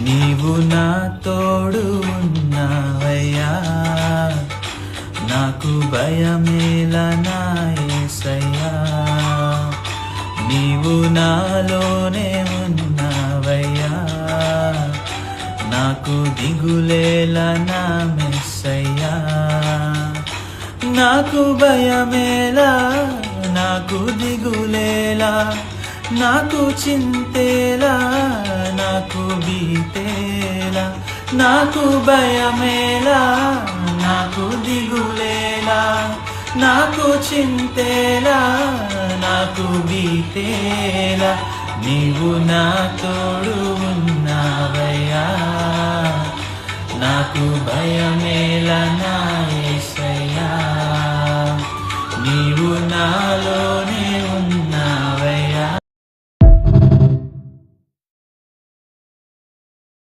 నీవు నా తోడు ఉన్నావయ్యా, నాకు భయమేలా నా యేసయ్యా. నీవు నాలోనే ఉన్నావయ్యా, నాకు దిగులేలా నా మెస్సయ్యా. నాకు భయమేలా, నాకు దిగులేలా, నాకు చింతేలా, నాకు భీతేలా. నాకు భయమేలా, నాకు దిగులేలా, నాకు చింతేలా, నాకు భీతేలా. నీవు నా తోడు